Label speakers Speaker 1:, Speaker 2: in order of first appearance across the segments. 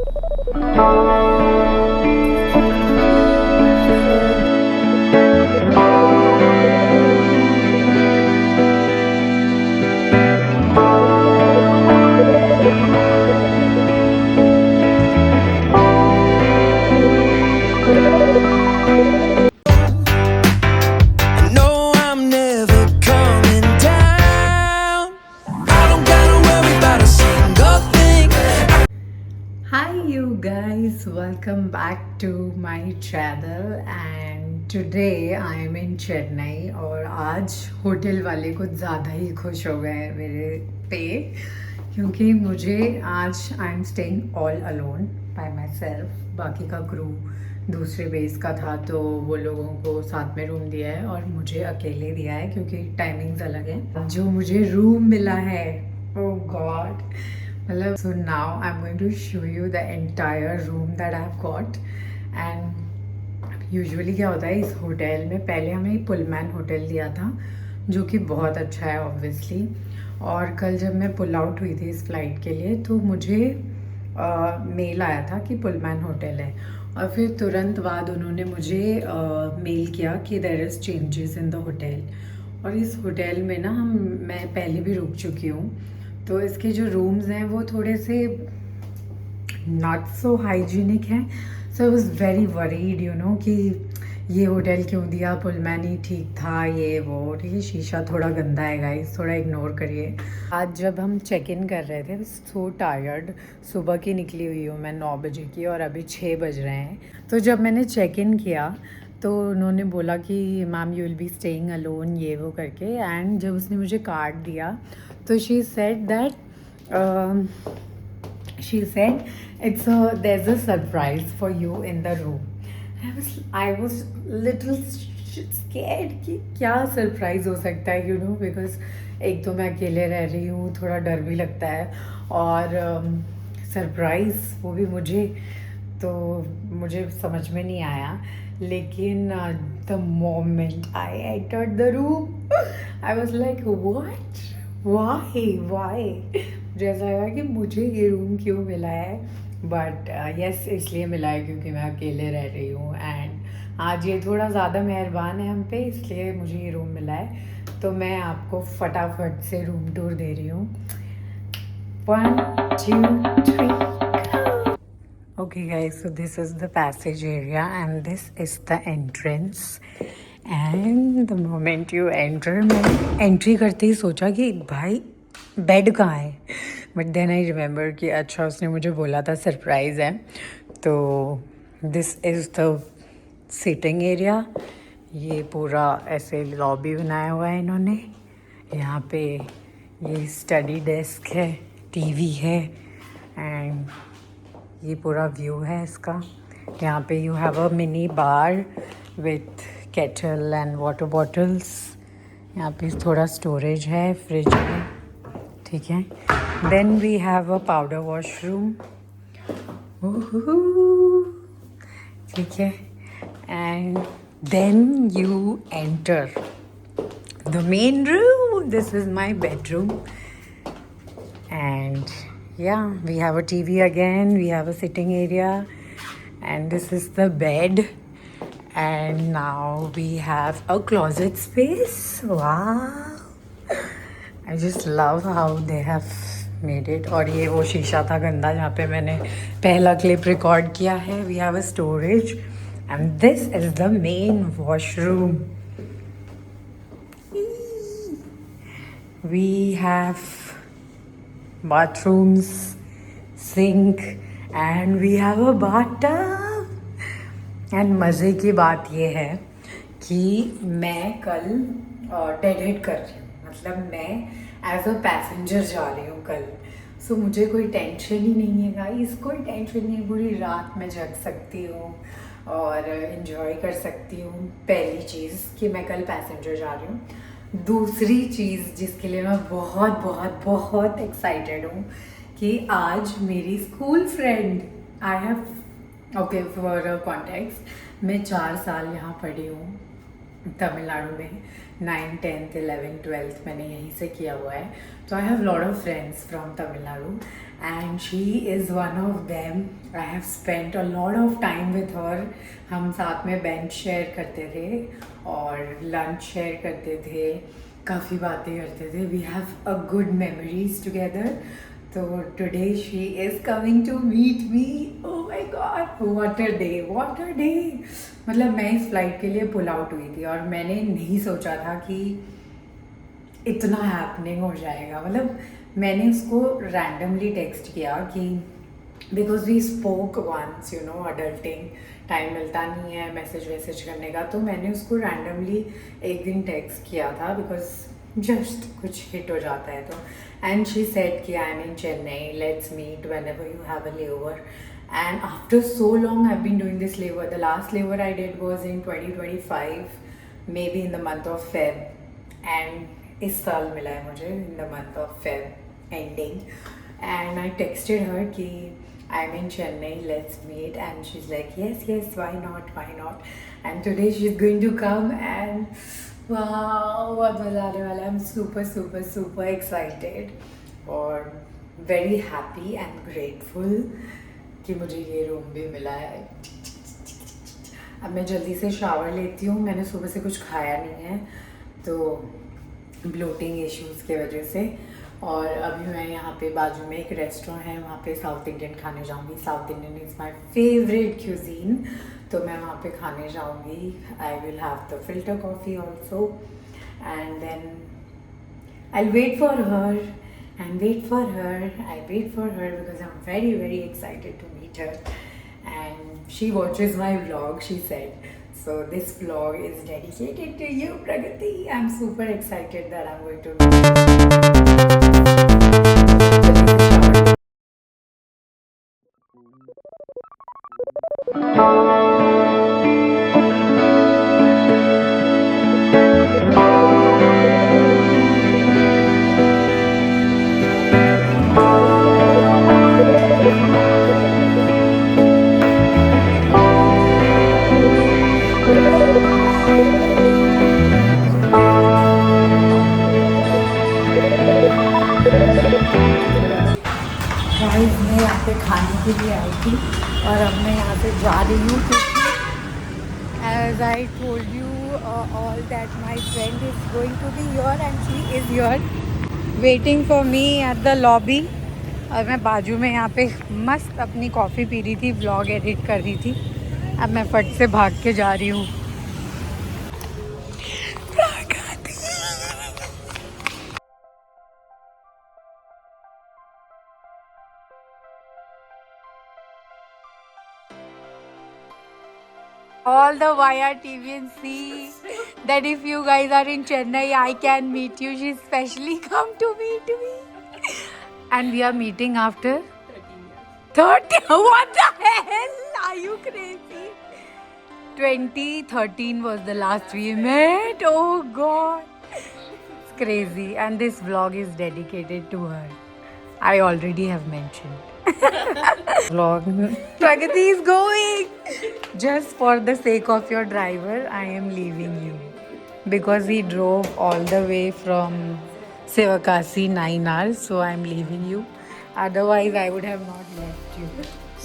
Speaker 1: No, I'm never coming down. I don't gotta worry about a single thing.
Speaker 2: Hi you guys, welcome back to my channel and today I am in Chennai और आज hotel वाले कुछ ज़्यादा ही खुश हो गए हैं मेरे पे क्योंकि मुझे आज I am staying all alone bye my self. बाकी का क्रू दूसरे बेस का था तो वो लोगों को साथ में रूम दिया है और मुझे अकेले दिया है क्योंकि टाइमिंग्स अलग है। जो मुझे रूम मिला है, ओह गॉड, मतलब so now I am going to show you the entire room that I have got. And usually क्या होता है इस होटल में, पहले हमें पुलमैन होटल दिया था जो कि बहुत अच्छा है ऑब्वियसली। और कल जब मैं पुल आउट हुई थी इस फ्लाइट के लिए तो मुझे मेल आया था कि पुलमैन होटल है और फिर तुरंत बाद उन्होंने मुझे मेल किया कि there is changes in the hotel. और इस होटल में ना मैं पहले भी रुक चुकी हूँ तो इसके जो रूम्स हैं वो थोड़े से नॉट सो हाइजीनिक हैं। So I was very worried you know कि ये होटल क्यों दिया, पुलमैन ही ठीक था, ये वो। ठीक है, शीशा थोड़ा गंदा है गाइस, थोड़ा इग्नोर करिए। आज जब हम चेक इन कर रहे थे, सो टायर्ड, सुबह की निकली हुई हूँ मैं 9 बजे की और अभी 6 बज रहे हैं। तो जब मैंने चेक इन किया तो उन्होंने बोला कि ma'am you will be staying alone, ये वो करके। एंड जब उसने मुझे कार्ड दिया तो she said that she said there's a surprise for you in the room. I was little scared कि क्या सरप्राइज हो सकता है, यू नो, बिकॉज एक तो मैं अकेले रह रही हूँ, थोड़ा डर भी लगता है और सरप्राइज वो भी मुझे, तो मुझे समझ में नहीं आया। लेकिन the moment I entered the room I was like what, why मुझे ऐसा लगा कि मुझे ये रूम क्यों मिला है। बट यस इसलिए मिला है क्योंकि मैं अकेले रह रही हूँ एंड आज ये थोड़ा ज़्यादा मेहरबान है हम पे, इसलिए मुझे ये रूम मिला है। तो मैं आपको फटाफट से रूम टूर दे रही हूँ। 1 2 3 Okay guys, so this is the passage area and this is the entrance. And the moment you enter, मैं एंट्री करते ही सोचा कि भाई बेड कहाँ है, बट देन आई रिमेंबर कि अच्छा उसने मुझे बोला था सरप्राइज़ है। तो this is the sitting area. ये पूरा ऐसे लॉबी बनाया हुआ है इन्होंने। यहाँ पे ये स्टडी डेस्क है, टीवी है एंड ये पूरा व्यू है इसका। यहाँ पे you have a mini bar with kettle and water bottles. यहाँ पे थोड़ा स्टोरेज है, फ्रिज है, ठीक है। Then we have a powder washroom, ठीक है। And then you enter the main room. This is my bedroom and yeah, we have a TV again, we have a sitting area and this is the bed and now we have a closet space. Wow, I just love how they have made it. और ये वो शीशा था गंदा जहाँ पे मैंने पहला क्लिप रिकॉर्ड किया है। we have a storage and this is the main washroom. We have bathrooms, sink and we have a bathtub. and मज़े की बात ये है कि मैं कल डेड हेड कर रही हूँ, मतलब मैं एज अ पैसेंजर जा रही हूँ कल। सो मुझे कोई टेंशन ही नहीं है गाइस, कोई टेंशन नहीं है। पूरी रात में जग सकती हूँ और इन्जॉय कर सकती हूँ। पहली चीज़ कि मैं कल पैसेंजर जा रही हूँ। दूसरी चीज़ जिसके लिए मैं बहुत बहुत बहुत एक्साइटेड हूँ कि आज मेरी school friend, I have okay for context, मैं 4 साल यहाँ पढ़ी हूँ तमिलनाडु में। 9, 10th, 11th, 12th मैंने यहीं से किया हुआ है। तो I have lot of friends from Tamil Nadu and she is one of them. I have spent a lot of time with her. हम साथ में बेंच शेयर करते थे और लंच शेयर करते थे, काफ़ी बातें करते थे. We have a good memories together. तो today she is coming to meet me. Oh my God, what a day, what a day. मतलब मैं इस फ्लाइट के लिए पुल आउट हुई थी और मैंने नहीं सोचा था कि इतना हैपनिंग हो जाएगा. मतलब मैंने उसको रैंडमली टेक्स्ट किया कि because we spoke once, you know, adulting time मिलता नहीं है मैसेज वैसेज करने का. तो मैंने उसको रैंडमली एक दिन टेक्स्ट किया था बिकॉज जस्ट कुछ हिट हो जाता है तो. एंड शी सेड कि I am in Chennai, let's meet whenever you have a layover. And after so long I've been doing this layover. The last layover I did was in 2025, maybe in the month of Feb. And इस साल मिला है मुझे in the month of Feb ending. And I texted her कि I'm in Chennai, let's meet. And she's like, yes, yes, why not, why not. And today she's going to come and wow, बहुत मज़ा आने वाला है. I'm super, super, super excited और very happy and grateful कि मुझे ये room भी मिला है. अब मैं जल्दी से शावर लेती हूँ. मैंने सुबह से कुछ खाया नहीं है तो ब्लोटिंग इश्यूज़ की वजह से. और अभी मैं यहाँ पे बाजू में एक रेस्टोरेंट है, वहाँ पे साउथ इंडियन खाने जाऊँगी. South Indian is my favourite cuisine, तो मैं वहाँ पे खाने जाऊँगी. I will have the filter coffee also and then I wait for her. And wait for her. I wait for her because I'm very, very excited to meet her. And she watches my vlog, she said. So this vlog is dedicated to you, Pragati. I'm super excited that I'm going to. Guys मैं यहाँ पे खाने के लिए आई थी और अब मैं यहाँ से जा रही हूँ क्योंकि as I told you all that my friend is going to be here and she is here waiting for me at the lobby. और मैं बाजू में यहाँ पे मस्त अपनी कॉफ़ी पी रही थी, व्लॉग एडिट कर रही थी. अब मैं फट से भाग के जा रही हूँ. All the via TV and see that if you guys are in Chennai, I can meet you. She specially come to meet me. And we are meeting after 30. What the hell? Are you crazy? 2013 was the last we met. Oh God. It's crazy. And this vlog is dedicated to her. I already have mentioned. Vlog. Pragati is going. Just for the sake of your driver, I am leaving you. Because he drove all the way from Sivakasi 9 hours, so I am leaving you. Otherwise, I would have not left you.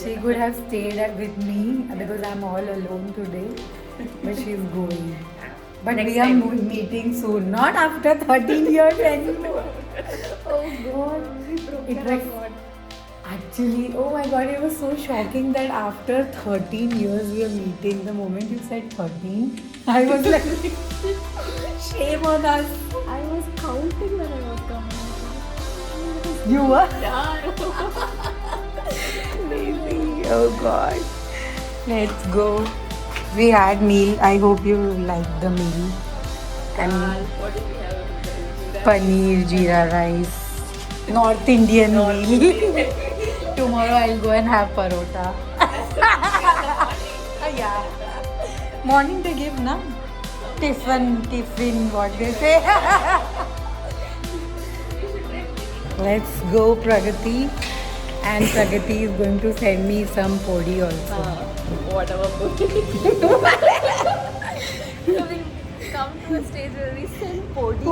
Speaker 2: She could have stayed with me because I'm all alone today. But she's going. But we are meeting soon, not after 13 years anymore. Oh God. It was actually, oh my God, it was so shocking that after 13 years we are meeting. The moment you said 13, I was like, shame on us.
Speaker 3: I was counting when I was coming.
Speaker 2: You were?
Speaker 3: Yeah.
Speaker 2: Crazy. Oh God. Let's go. We had meal. I hope you liked the meal. And
Speaker 3: What did we have?
Speaker 2: paneer, jeera rice, North Indian meal. Tomorrow I'll go and have parota. Yeah. Morning they give, na? Tiffin, what they say. Let's go, Pragati. And Pragati is going to send me some podi also.
Speaker 3: Whatever book. So we come to a stage where we send podi.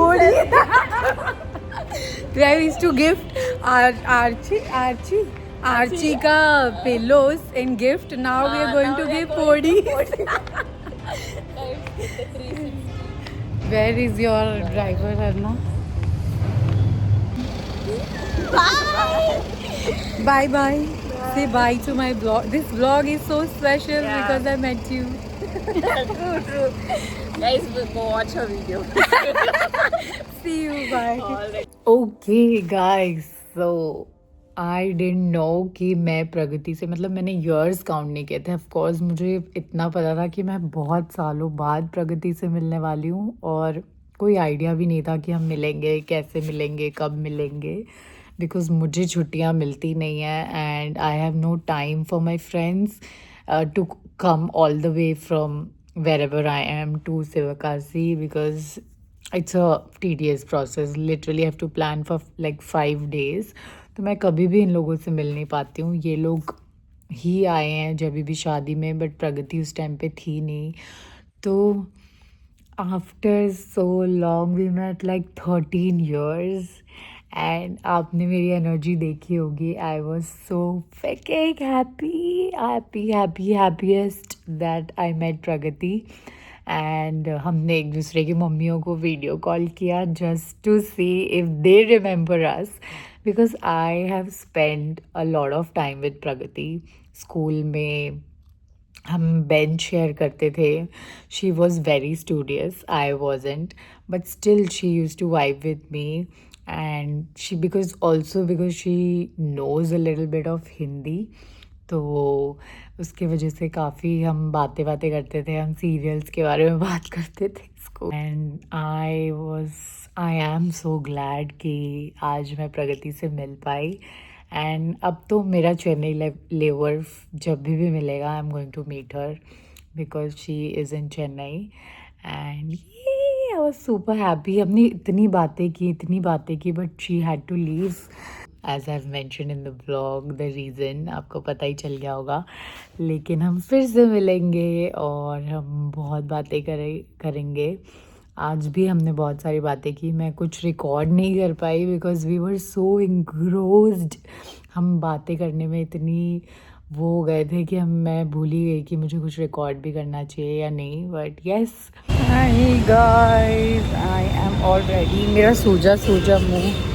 Speaker 2: I used to gift Archie ka pillows in gift. Now we are going to give Podi. Where is your driver, Arna? Bye bye. Say bye to my vlog. This vlog is so special because I met you.
Speaker 3: True. Guys, go watch her video.
Speaker 2: See you. Bye. Okay, guys. So I didn't know कि मैं प्रगति से मतलब मैंने years count नहीं किए थे. Of course मुझे इतना पता था कि मैं बहुत सालों बाद प्रगति से मिलने वाली हूँ और कोई आइडिया भी नहीं था कि हम मिलेंगे, कैसे मिलेंगे, कब मिलेंगे. बिकॉज मुझे छुट्टियाँ मिलती नहीं है and I have no time for my friends to come all the way from wherever I am to Sivakasi because it's a tedious process. Literally I have to plan for like 5 days. तो मैं कभी भी इन लोगों से मिल नहीं पाती हूँ. ये लोग ही आए हैं जब भी शादी में बट प्रगति उस टाइम पे थी नहीं. तो after so long we met like 13 years and आपने मेरी एनर्जी देखी होगी. I was so fucking happiest that I met Pragati. And हमने एक दूसरे की मम्मियों को वीडियो कॉल किया just to see if they remember us because I have spend a lot of time with Pragati. School में हम बेंच शेयर करते थे. She was very studious, I wasn't, but still she use to vibe with me and she because she knows a little bit of Hindi. तो उसके वजह से काफ़ी हम बातें करते थे. हम सीरियल्स के बारे में बात करते थे इसको. And I am so glad कि आज मैं प्रगति से मिल पाई. एंड अब तो मेरा चेन्नई लेवर जब भी मिलेगा I am going to meet her because she is in Chennai. And I was super happy. हमने इतनी बातें की but she had to leave. As I have mention in the vlog the reason आपको पता ही चल गया होगा. लेकिन हम फिर से मिलेंगे और हम बहुत बातें करेंगे. आज भी हमने बहुत सारी बातें की. मैं कुछ रिकॉर्ड नहीं कर पाई because we were so engrossed. हम बातें करने में इतनी वो हो गए थे कि मैं भूल ही गई कि मुझे कुछ रिकॉर्ड भी करना चाहिए या नहीं. But yes, hi guys, I am all ready. मेरा सूजा मुँह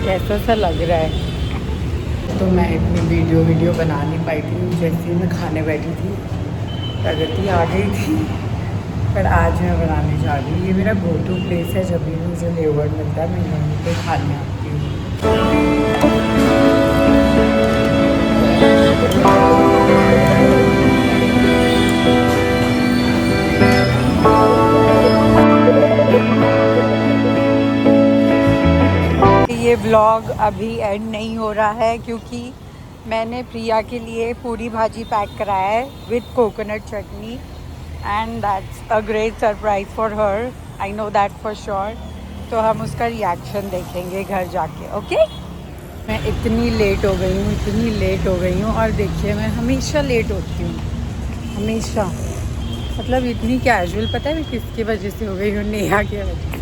Speaker 2: कैसा सा लग रहा है. तो मैं इतनी वीडियो बना नहीं पाई थी. जैसे ही मैं खाने बैठी थी प्रगति आ गई थी. पर आज मैं बनाने जा रही हूँ. ये मेरा गो टू प्लेस है. जब भी मुझे लेवर मिलता है मैं यहीं पे खाने आती हूँ. ये व्लॉग अभी एंड नहीं हो रहा है क्योंकि मैंने प्रिया के लिए पूरी भाजी पैक कराया है with coconut chutney. And that's a great surprise for her. I know that for sure. तो हम उसका रिएक्शन देखेंगे घर जाके. ओके. मैं इतनी लेट हो गई हूँ और देखिए मैं हमेशा लेट होती हूँ. हमेशा मतलब इतनी कैजुअल. पता है मैं किसकी वजह से हो गई हूँ? नेहा की वजह से.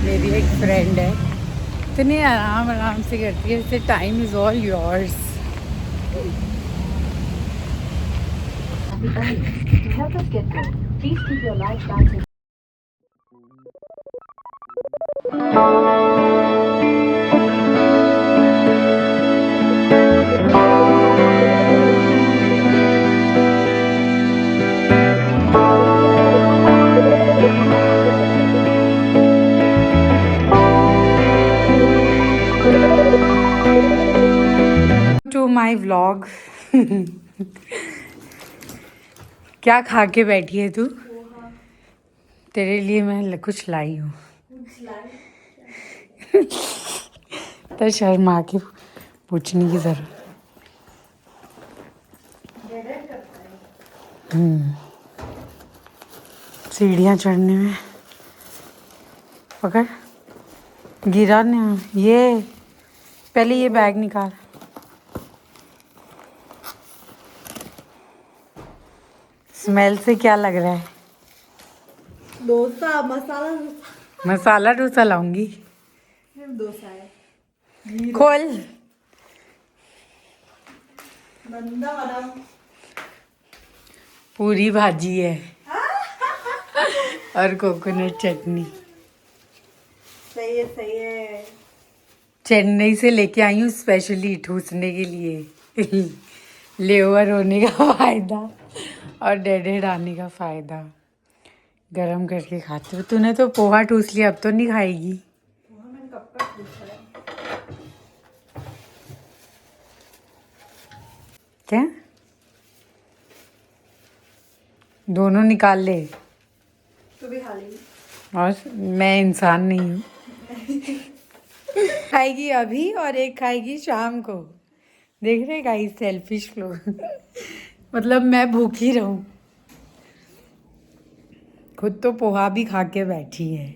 Speaker 2: मेरी एक फ्रेंड है, इतने आराम से करती है. जैसे time is all yours.
Speaker 4: To help us get going, please keep your life bags in.
Speaker 2: To my vlog. क्या खा के बैठी है तू? तेरे लिए मैं कुछ लाई हूँ. तो शर्मा के पूछने की जरूरत. सीढ़ियाँ चढ़ने में पकड़ गिरा नहीं. ये पहले ये बैग निकाल. स्मेल से क्या लग रहा है?
Speaker 3: डोसा, मसाला
Speaker 2: मसाला डोसा लाऊंगी.
Speaker 3: सिर्फ डोसा है।
Speaker 2: खोल।
Speaker 3: गंदा वाला।
Speaker 2: पूरी भाजी है और कोकोनट चटनी।
Speaker 3: सही है, सही है।
Speaker 2: चेन्नई से लेके आई हूँ स्पेशली ठूसने के लिए। लेवर होने का फायदा और डेडेड आने का फायदा। गरम करके खाते हो। तूने तो पोहा ठूस लिया, अब तो नहीं खाएगी।
Speaker 3: मैंने कब का पूछा है।
Speaker 2: क्या? दोनों निकाल ले।
Speaker 3: तू भी खा लेगी।
Speaker 2: और मैं इंसान नहीं हूँ। खाएगी अभी और एक खाएगी शाम को। देख रहे गाइस, सेल्फिश फ्लो। मतलब मैं भूखी रहूं। खुद तो पोहा भी खा के बैठी है।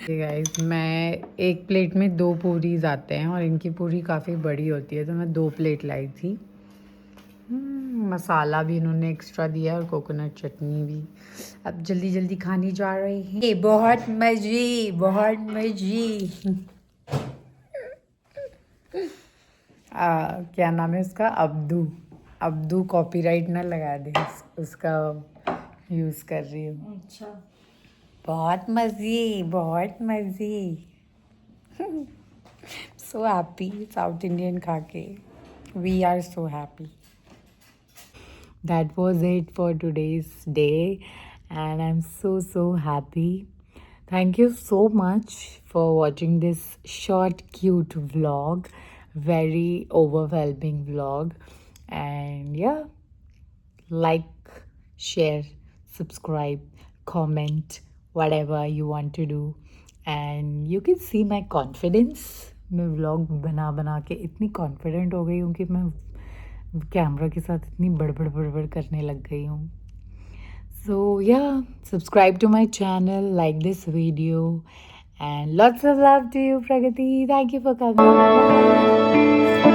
Speaker 2: गाइस, मैं एक प्लेट में 2 पूरीज आते हैं और इनकी पूरी काफ़ी बड़ी होती है, तो मैं 2 प्लेट लाई थी। मसाला भी इन्होंने एक्स्ट्रा दिया और कोकोनट चटनी भी। अब जल्दी जल्दी खानी जा रही है। ये बहुत मजे, बहुत मजे। क्या नाम है उसका? अब्दू कॉपीराइट ना लगा दे, उसका यूज़ कर रही हूँ।
Speaker 3: अच्छा।
Speaker 2: बहुत मज़े, बहुत मज़े। सो हैप्पी साउथ इंडियन खा के। We are so happy. That was it for today's day, and I'm so happy. Thank you so much for watching this short, cute vlog. Very overwhelming vlog. And yeah, like, share, subscribe, comment, whatever you want to do. And you can see my confidence. मैं vlog बना के इतनी confident हो गई हूँ कि मैं camera के साथ इतनी बड़बड़ करने लग गई हूँ. So yeah, subscribe to my channel, like this video, and lots of love to you, Pragati. Thank you for coming. Bye.